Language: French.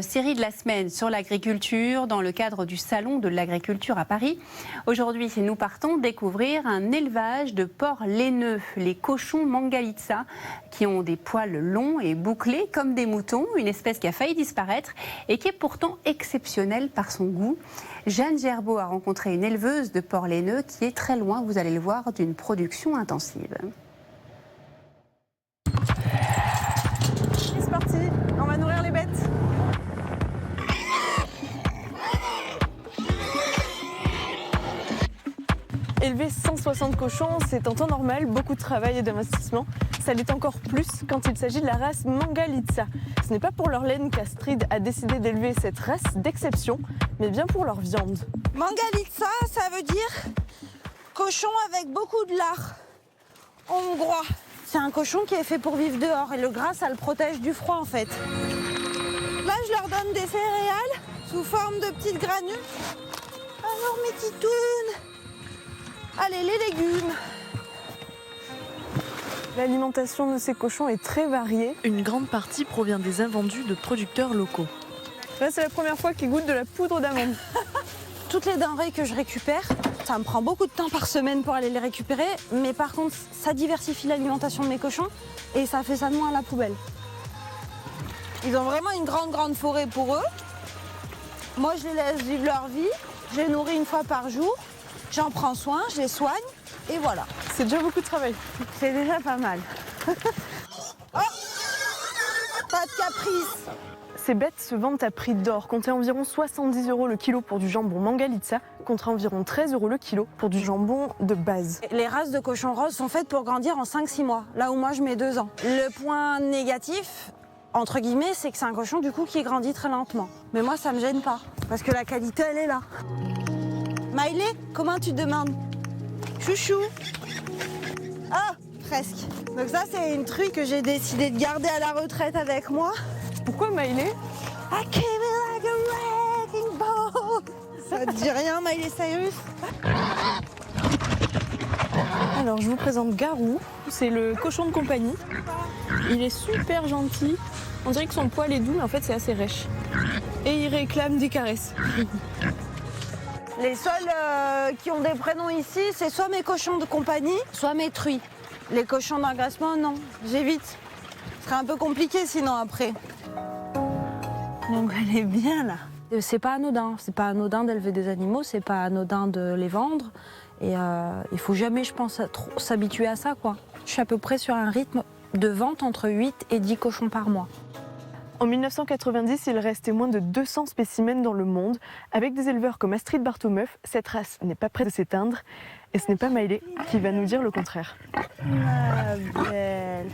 Série de la semaine sur l'agriculture dans le cadre du Salon de l'agriculture à Paris. Aujourd'hui, nous partons découvrir un élevage de porcs laineux, les cochons Mangalitsa, qui ont des poils longs et bouclés comme des moutons, une espèce qui a failli disparaître et qui est pourtant exceptionnelle par son goût. Jeanne Gerbeau a rencontré une éleveuse de porcs laineux qui est très loin, vous allez le voir, d'une production intensive. C'est parti, on va nourrir les bêtes. Élever 160 cochons, c'est en temps normal beaucoup de travail et d'investissement. Ça l'est encore plus quand il s'agit de la race Mangalitsa. Ce n'est pas pour leur laine qu'Astrid a décidé d'élever cette race d'exception, mais bien pour leur viande. Mangalitsa, ça veut dire cochon avec beaucoup de lard, hongrois. C'est un cochon qui est fait pour vivre dehors et le gras, ça le protège du froid en fait. Là, je leur donne des céréales sous forme de petites granules. Alors mes titounes, allez, les légumes. L'alimentation de ces cochons est très variée. Une grande partie provient des invendus de producteurs locaux. Là, c'est la première fois qu'ils goûtent de la poudre d'amande. Toutes les denrées que je récupère, ça me prend beaucoup de temps par semaine pour aller les récupérer, mais par contre, ça diversifie l'alimentation de mes cochons et ça fait ça de moins à la poubelle. Ils ont vraiment une grande forêt pour eux. Moi, je les laisse vivre leur vie, je les nourris une fois par jour, j'en prends soin, je les soigne et voilà. C'est déjà beaucoup de travail. C'est déjà pas mal. Oh, pas de caprice. Ces bêtes se vendent à prix d'or, comptez environ 70 € le kilo pour du jambon Mangalitsa, contre environ 13 € le kilo pour du jambon de base. Les races de cochons roses sont faites pour grandir en 5-6 mois, là où moi je mets 2 ans. Le point négatif, entre guillemets, c'est que c'est un cochon du coup qui grandit très lentement. Mais moi ça me gêne pas, parce que la qualité elle est là. Maïlé, comment tu demandes? Chouchou. Ah, presque. Donc ça c'est une truie que j'ai décidé de garder à la retraite avec moi. Pourquoi Maïlé? I came in like a wrecking ball. Ça te dit rien, Miley Cyrus? Alors je vous présente Garou, c'est le cochon de compagnie. Il est super gentil, on dirait que son poil est doux mais en fait c'est assez rêche. Et il réclame des caresses. Les seuls qui ont des prénoms ici, c'est soit mes cochons de compagnie, soit mes truies. Les cochons d'engraissement, non, j'évite. Ce serait un peu compliqué sinon après. Donc elle est bien là. C'est pas anodin d'élever des animaux, c'est pas anodin de les vendre. Et il faut jamais, je pense, trop s'habituer à ça, quoi. Je suis à peu près sur un rythme de vente entre 8 et 10 cochons par mois. En 1990, il restait moins de 200 spécimens dans le monde. Avec des éleveurs comme Astrid Bartomeuf, cette race n'est pas prête de s'éteindre. Et ce n'est pas Maïlé qui va nous dire le contraire. Ma belle.